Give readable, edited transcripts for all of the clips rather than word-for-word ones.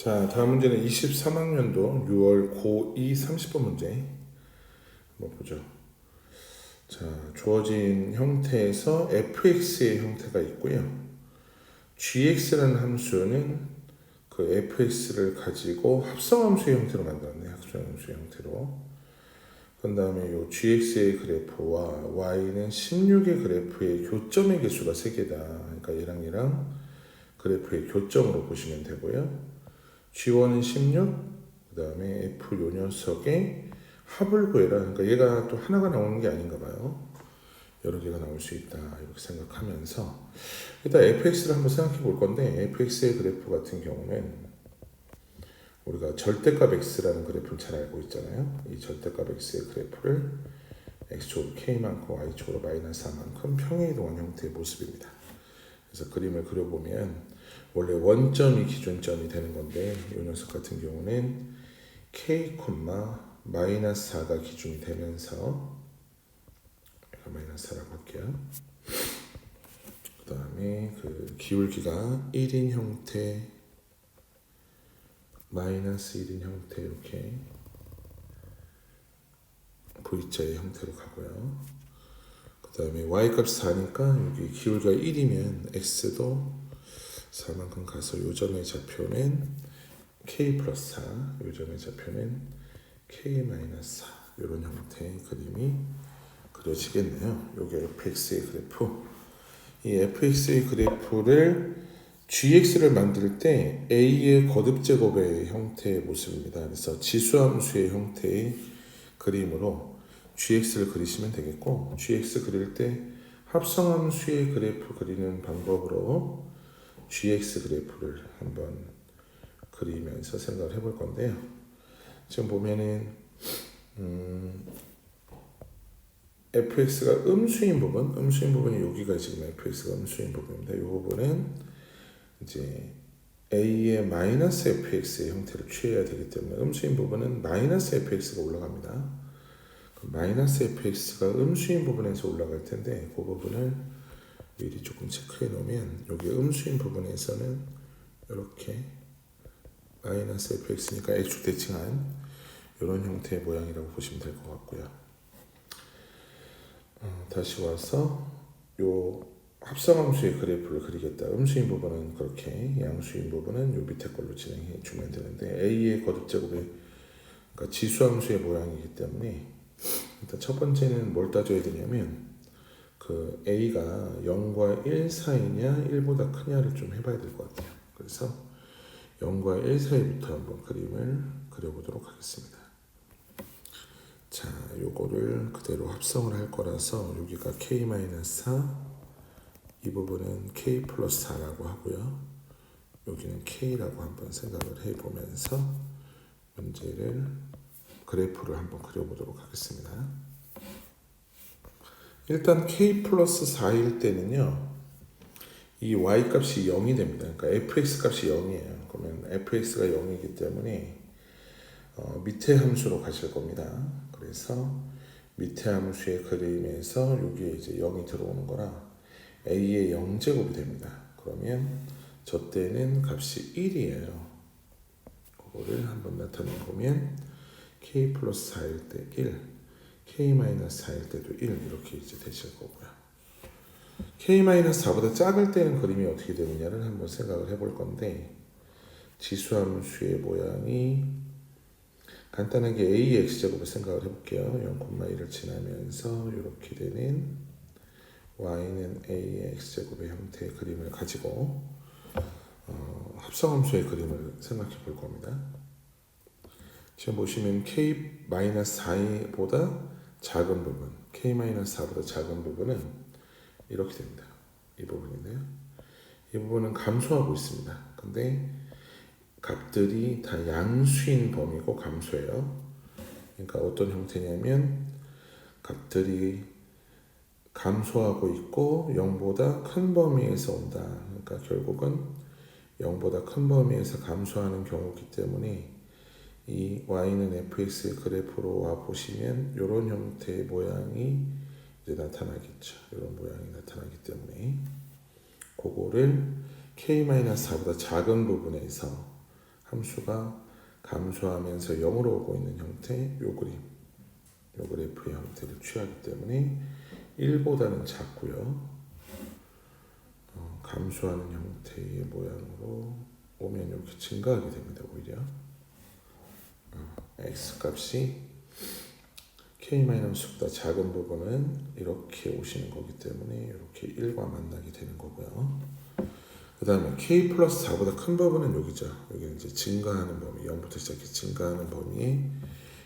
자, 다음 문제는 23학년도 6월 고2 30번 문제 한번 보죠. 자, 주어진 형태에서 fx의 형태가 있고요. gx라는 함수는 그 fx를 가지고 합성함수의 형태로 만들었네. 합성함수의 형태로. 그 다음에 요 gx의 그래프와 y는 16의 그래프의 교점의 개수가 3개다. 그러니까 얘랑 그래프의 교점으로 보시면 되고요. G1은 16, 그 다음에 F 요 녀석의 합을 구해라. 그러니까 얘가 또 하나가 나오는 게 아닌가 봐요. 여러 개가 나올 수 있다. 이렇게 생각하면서 일단 fx를 한번 생각해 볼 건데 fx의 그래프 같은 경우는 우리가 절대값 x라는 그래프를 잘 알고 있잖아요. 이 절대값 x의 그래프를 x축으로 k만큼 y축으로 마이너스 4만큼 평행이동한 형태의 모습입니다. 그래서 그림을 그려보면 원래 원점이 기준점이 되는 건데 이 녀석 같은 경우는 k, 마이너스 4가 기준이 되면서 마이너스 4라고 할게요. 그 다음에 그 기울기가 1인 형태, 마이너스 1인 형태 이렇게 V자의 형태로 가고요. 그 다음에 y값이 4니까 여기 기울기가 1이면 x도 4만큼 가서 요점의 좌표는 k 플러스 4, 요점의 좌표는 k 마이너스 4 이런 형태의 그림이 그려지겠네요. 이게 fx의 그래프. 이 fx의 그래프를 gx를 만들 때 a의 거듭 제곱의 형태의 모습입니다. 그래서 지수함수의 형태의 그림으로 gx를 그리시면 되겠고, gx 그릴 때 합성함수의 그래프 그리는 방법으로 gx 그래프를 한번 그리면서 생각을 해볼 건데요. 지금 보면은 fx가 음수인 부분이 여기가 지금 fx가 음수인 부분입니다. 이 부분은 이제 a의 마이너스 fx의 형태를 취해야 되기 때문에 음수인 부분은 마이너스 fx가 올라갑니다. 그 마이너스 fx가 음수인 부분에서 올라갈 텐데 그 부분을 미리 조금 체크해 놓으면 여기 음수인 부분에서는 이렇게 마이너스 fx니까 x축 대칭한 이런 형태의 모양이라고 보시면 될 것 같고요. 다시 와서 요 합성함수의 그래프를 그리겠다. 음수인 부분은 그렇게, 양수인 부분은 요 밑에 걸로 진행해 주면 되는데 a의 거듭제곱의 그러니까 지수함수의 모양이기 때문에 일단 첫 번째는 뭘 따져야 되냐면 그 a가 0과 1 사이냐 1보다 크냐를 좀 해봐야 될 것 같아요. 그래서 0과 1 사이부터 한번 그림을 그려보도록 하겠습니다. 자, 요거를 그대로 합성을 할 거라서 여기가 k-4, 이 부분은 k 플러스 4라고 하고요. 여기는 k라고 한번 생각을 해보면서 문제를 그래프를 한번 그려보도록 하겠습니다. 일단 k 플러스 4일 때는요. 이 y값이 0이 됩니다. 그러니까 fx 값이 0이에요. 그러면 fx가 0이기 때문에 밑에 함수로 가실 겁니다. 그래서 밑에 함수의 그림에서 여기에 이제 0이 들어오는 거라 a의 0제곱이 됩니다. 그러면 저 때는 값이 1이에요. 그거를 한번 나타내 보면 k 플러스 4일 때 1, k 마이너스 4일 때도 1 이렇게 이제 되실 거고요. k 마이너스 4보다 작을 때는 그림이 어떻게 되느냐를 한번 생각을 해볼 건데 지수함수의 모양이 간단하게 a의 x제곱을 생각을 해볼게요. 0,1을 지나면서 이렇게 되는 y는 a의 x제곱의 형태의 그림을 가지고 합성함수의 그림을 생각해 볼 겁니다. 지금 보시면 k-4보다 작은 부분, k-4보다 작은 부분은 이렇게 됩니다. 이 부분인데요. 이 부분은 감소하고 있습니다. 근데 값들이 다 양수인 범위고 감소해요. 그러니까 어떤 형태냐면 값들이 감소하고 있고 0보다 큰 범위에서 온다. 그러니까 결국은 0보다 큰 범위에서 감소하는 경우이기 때문에 이 y는 fx의 그래프로 와 보시면 이런 형태의 모양이 이제 나타나겠죠. 이런 모양이 나타나기 때문에 그거를 k-4보다 작은 부분에서 함수가 감소하면서 0으로 오고 있는 형태 요 그림, 요 그래프의 형태를 취하기 때문에 1보다는 작고요. 감소하는 형태의 모양으로 오면 이렇게 증가하게 됩니다. 오히려 x값이 k-보다 작은 부분은 이렇게 오시는 거기 때문에 이렇게 1과 만나게 되는 거고요. 그 다음에 k 플러스 4보다 큰 부분은 여기죠. 여기는 이제 증가하는 범위, 0부터 시작해 증가하는 범위의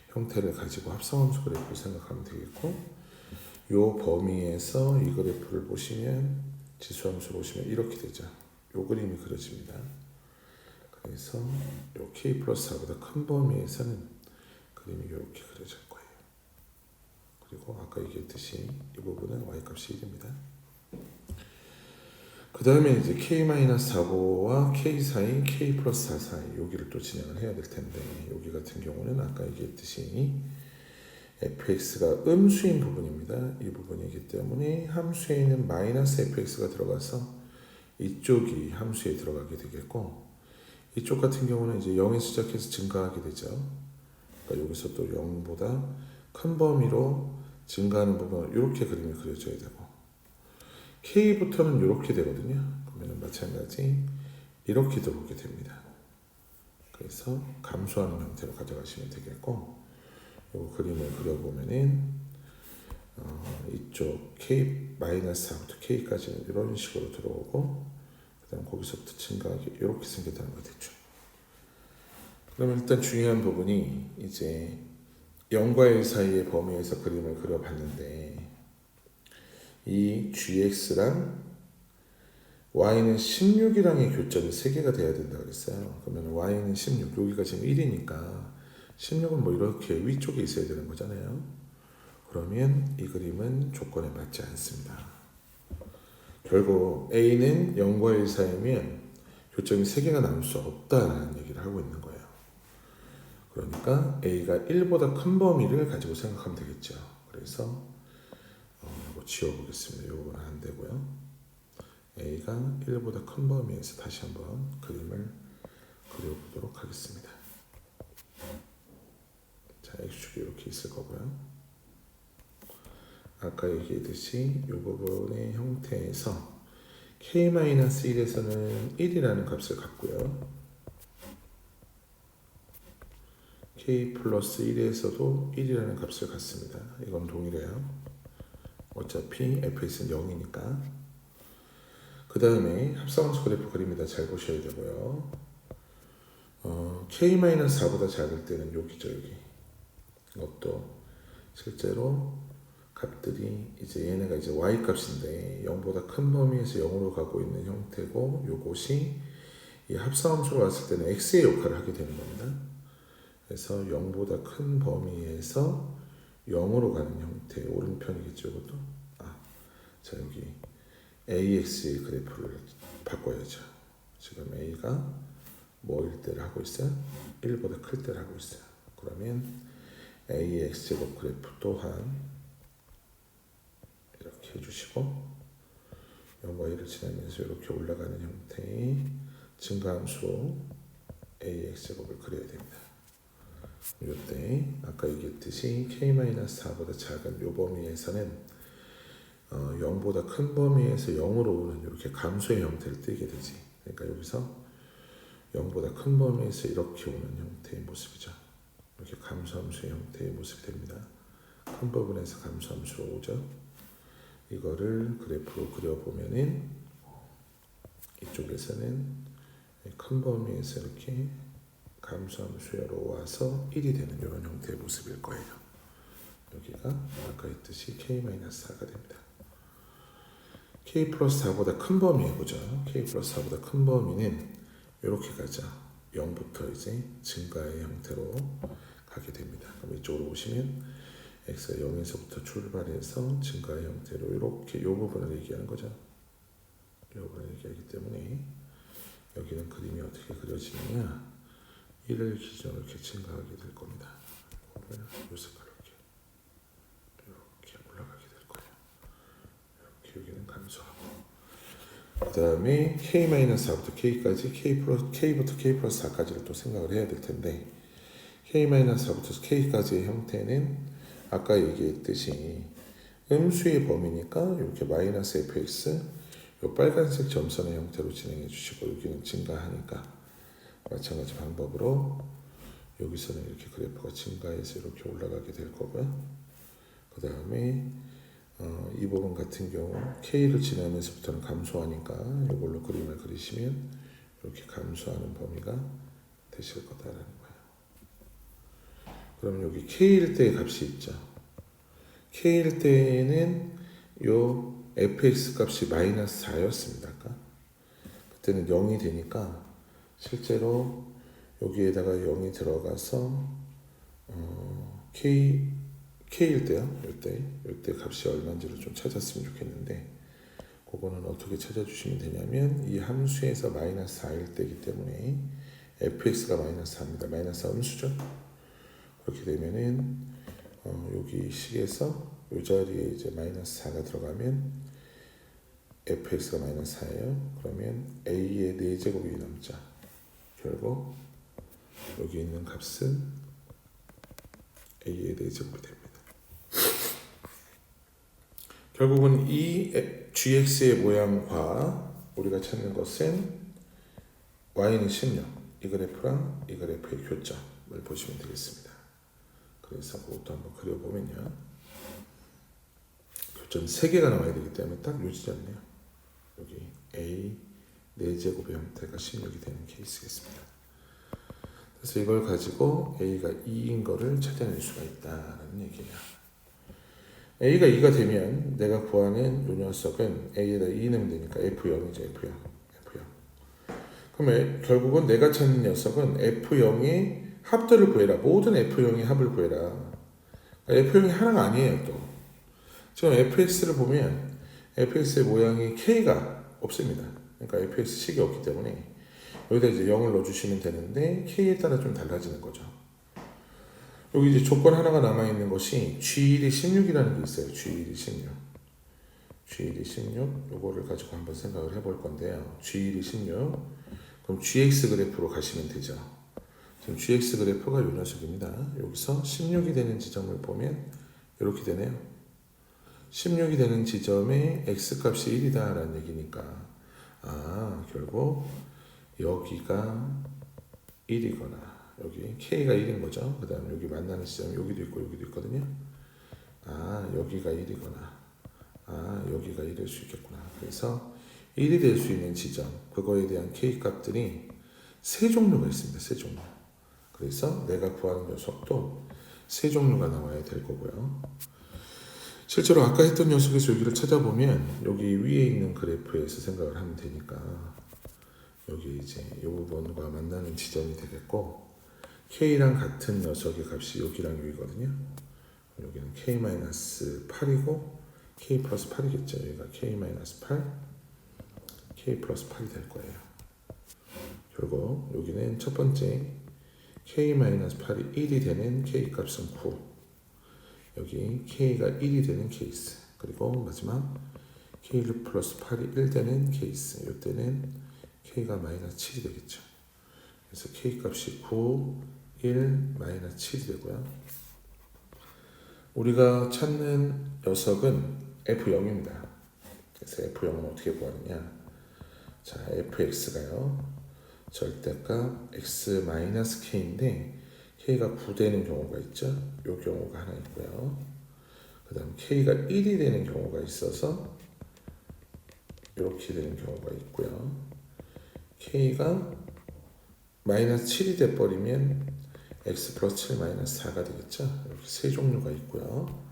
형태를 가지고 합성함수 그래프를 생각하면 되겠고, 요 범위에서 이 그래프를 보시면 지수함수 보시면 이렇게 되죠. 요 그림이 그려집니다. 그래서 요 k 플러스 4보다 큰 범위에서는 그림이 이렇게 그려질 거예요. 그리고 아까 얘기했듯이 이 부분은 y값이 1입니다. 그 다음에 이제 k-4와 k 사이, k 플러스 4 사이 여기를 또 진행을 해야 될 텐데, 여기 같은 경우는 아까 얘기했듯이 fx가 음수인 부분입니다. 이 부분이기 때문에 함수에 있는 마이너스 fx가 들어가서 이쪽이 함수에 들어가게 되겠고, 이쪽 같은 경우는 이제 0에서 시작해서 증가하게 되죠. 그러니까 여기서 또 0보다 큰 범위로 증가하는 부분은 이렇게 그림이 그려져야 되고, k부터는 이렇게 되거든요. 그러면 마찬가지 이렇게 들어오게 됩니다. 그래서 감소하는 형태로 가져가시면 되겠고, 이 그림을 그려보면은 이쪽 k-4부터 k까지는 이런 식으로 들어오고, 그 다음 거기서부터 증가하게 이렇게 생겼다는 거 됐죠. 그러면 일단 중요한 부분이 이제 0과 1 사이의 범위에서 그림을 그려봤는데, 이 gx랑 y는 16이랑의 교점이 3개가 돼야 된다고 그랬어요. 그러면 y는 16, 여기가 지금 1이니까 16은 뭐 이렇게 위쪽에 있어야 되는 거잖아요. 그러면 이 그림은 조건에 맞지 않습니다. 결국 a는 0과 1 사이면 교점이 3개가 나올 수 없다라는 얘기를 하고 있는 거예요. 그러니까 a가 1보다 큰 범위를 가지고 생각하면 되겠죠. 그래서 이거 지워보겠습니다. 이거는 안 되고요. a가 1보다 큰 범위에서 다시 한번 그림을 그려보도록 하겠습니다. 자, x축이 이렇게 있을 거고요. 아까 얘기했듯이 이 부분의 형태에서 k-1에서는 1이라는 값을 갖고요. k 플러스 1에서도 1이라는 값을 갖습니다. 이건 동일해요. 어차피 fx는 0이니까. 그 다음에 합성함수 그래프 그립니다. 잘 보셔야 되고요. k-4보다 작을 때는 여기죠, 여기. 이것도 실제로 값들이 이제 얘네가 이제 y 값인데 0보다 큰 범위에서 0으로 가고 있는 형태고, 요것이 이 합성함수로 왔을 때는 x의 역할을 하게 되는 겁니다. 그래서 0보다 큰 범위에서 0으로 가는 형태의 오른편이겠죠, 이것도. 자, 여기 AX의 그래프를 바꿔야죠. 지금 A가 뭐일 때를 하고 있어요? 1보다 클 때를 하고 있어요. 그러면 AX제곱 그래프 또한 이렇게 해주시고, 0과 1을 지나면서 이렇게 올라가는 형태의 증가함수 AX제곱을 그려야 됩니다. 이때 아까 얘기했듯이 k-4보다 작은 요 범위에서는 0보다 큰 범위에서 0으로 오는 이렇게 감소의 형태를 띠게 되지. 그러니까 여기서 0보다 큰 범위에서 이렇게 오는 형태의 모습이죠. 이렇게 감소함수의 형태의 모습이 됩니다. 큰 부분에서 감소함수로 오죠. 이거를 그래프로 그려보면은 이쪽에서는 큰 범위에서 이렇게 감소함수로 와서 1이 되는 이런 형태의 모습일 거예요. 여기가 아까 했듯이 k-4가 됩니다. k 플러스 4보다 큰 범위 해보죠. k 플러스 4보다 큰 범위는 이렇게 가죠. 0부터 이제 증가의 형태로 가게 됩니다. 그럼 이쪽으로 오시면 x가 0에서부터 출발해서 증가의 형태로 이렇게 이 부분을 얘기하는 거죠. 이 부분을 얘기하기 때문에 여기는 그림이 어떻게 그려지느냐, 1을 기준으로 이렇게 증가하게 될 겁니다. 이 색깔로 이렇게 올라가게 될 거예요. 이렇게 여기는 감소하고, 그 다음에 K-4부터 K까지 K부터 K 플러스 4까지를 또 생각을 해야 될 텐데 K-4부터 K까지의 형태는 아까 얘기했듯이 음수의 범위니까 이렇게 마이너스 fx 요 빨간색 점선의 형태로 진행해 주시고 여기는 증가하니까 마찬가지 방법으로 여기서는 이렇게 그래프가 증가해서 이렇게 올라가게 될 거고요. 그 다음에 이 부분 같은 경우 K를 지나면서부터는 감소하니까 이걸로 그림을 그리시면 이렇게 감소하는 범위가 되실 거다라는 거예요. 그럼 여기 K일 때의 값이 있죠. K일 때는 요 fx 값이 마이너스 4였습니다. 아까 그때는 0이 되니까 실제로 여기에다가 0이 들어가서 K일 때요. 이때 값이 얼마인지를 좀 찾았으면 좋겠는데 그거는 어떻게 찾아주시면 되냐면 이 함수에서 마이너스 4일 때이기 때문에 fx가 마이너스 4입니다. 마이너스 4 음수죠. 그렇게 되면은 여기 식에서 이 자리에 이제 마이너스 4가 들어가면 fx가 마이너스 4예요. 그러면 a의 4제곱이 남자. 결국 여기 있는 값은 a의 4제곱이 됩니다. 결국은 이 gx의 모양과 우리가 찾는 것은 y는 16, 이 그래프랑 이 그래프의 교점을 보시면 되겠습니다. 그래서 그것도 한번 그려보면요. 교점 3개가 나와야 되기 때문에 딱 요 지점이네요. 여기 a 4제곱의 형태가 16이 되는 케이스겠습니다. 그래서 이걸 가지고 a가 2인 거를 찾아낼 수가 있다는 얘기예요. a가 2가 되면 내가 구하는 이 녀석은 a에다 2 넣으면 되니까 f0이죠. f0. 그러면 결국은 내가 찾는 녀석은 f0의 합들을 구해라. 모든 f0의 합을 구해라. f0이 하나가 아니에요. 또 지금 fx를 보면 fx의 모양이 k가 없습니다. 그러니까 fx식이 없기 때문에 여기다 이제 0을 넣어주시면 되는데 k에 따라 좀 달라지는 거죠. 여기 이제 조건 하나가 남아있는 것이 G1이 16이라는 게 있어요. G1이 16. G1이 16. 요거를 가지고 한번 생각을 해볼 건데요. G1이 16. 그럼 GX 그래프로 가시면 되죠. 지금 GX 그래프가 요 녀석입니다. 여기서 16이 되는 지점을 보면 이렇게 되네요. 16이 되는 지점에 X값이 1이다 라는 얘기니까 결국 여기가 1이거나 여기 K가 1인 거죠. 그 다음 여기 만나는 지점이 여기도 있고 여기도 있거든요. 여기가 1이거나 여기가 1일 수 있겠구나. 그래서 1이 될 수 있는 지점 그거에 대한 K 값들이 세 종류가 있습니다. 세 종류. 그래서 내가 구하는 녀석도 세 종류가 나와야 될 거고요. 실제로 아까 했던 녀석에서 여기를 찾아보면 여기 위에 있는 그래프에서 생각을 하면 되니까 여기 이제 이 부분과 만나는 지점이 되겠고 K랑 같은 녀석의 값이 여기랑 여기거든요. 여기는 K-8이고 K 플러스 8이겠죠. 여기가 K-8, K 플러스 8이 될 거예요. 결국 여기는 첫 번째 K-8이 1이 되는 K 값은 9. 여기 K가 1이 되는 케이스. 그리고 마지막 K 플러스 8이 1 되는 케이스. 이때는 K가 마이너스 7이 되겠죠. 그래서 K 값이 9, 1, 마이너스 7이 되고요. 우리가 찾는 녀석은 F0입니다. 그래서 F0은 어떻게 구하느냐. 자, fx가요. 절대값 x-k인데 k가 9 되는 경우가 있죠. 이 경우가 하나 있고요. 그 다음 k가 1이 되는 경우가 있어서 이렇게 되는 경우가 있고요. k가 마이너스 7이 돼버리면 x 플러스 7 마이너스 4가 되겠죠. 이렇게 세 종류가 있고요.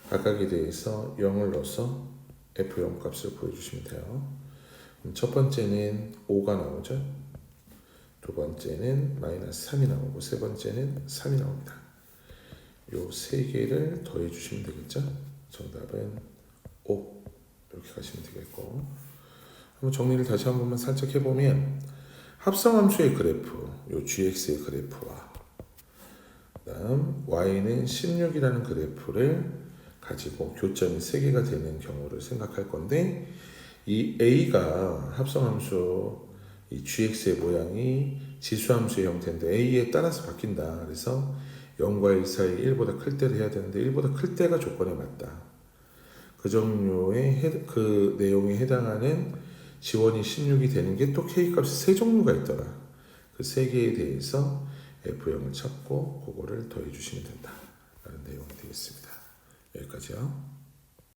각각에 대해서 0을 넣어서 f0 값을 보여주시면 돼요. 그럼 첫 번째는 5가 나오죠. 두 번째는 마이너스 3이 나오고 세 번째는 3이 나옵니다. 요 세 개를 더해 주시면 되겠죠. 정답은 5 이렇게 가시면 되겠고 한번 정리를 다시 한 번만 살짝 해보면 합성함수의 그래프, 요 gx의 그래프와 그다음 y는 16이라는 그래프를 가지고 교점이 3개가 되는 경우를 생각할 건데 이 a가 합성함수 이 gx의 모양이 지수함수의 형태인데 a에 따라서 바뀐다. 그래서 0과 1 사이 1보다 클 때를 해야 되는데 1보다 클 때가 조건에 맞다. 그 종류의 그 내용에 해당하는 지원이 16이 되는 게 또 K값이 세 종류가 있더라. 그 세 개에 대해서 F0을 찾고 그거를 더해 주시면 된다. 라는 내용이 되겠습니다. 여기까지요.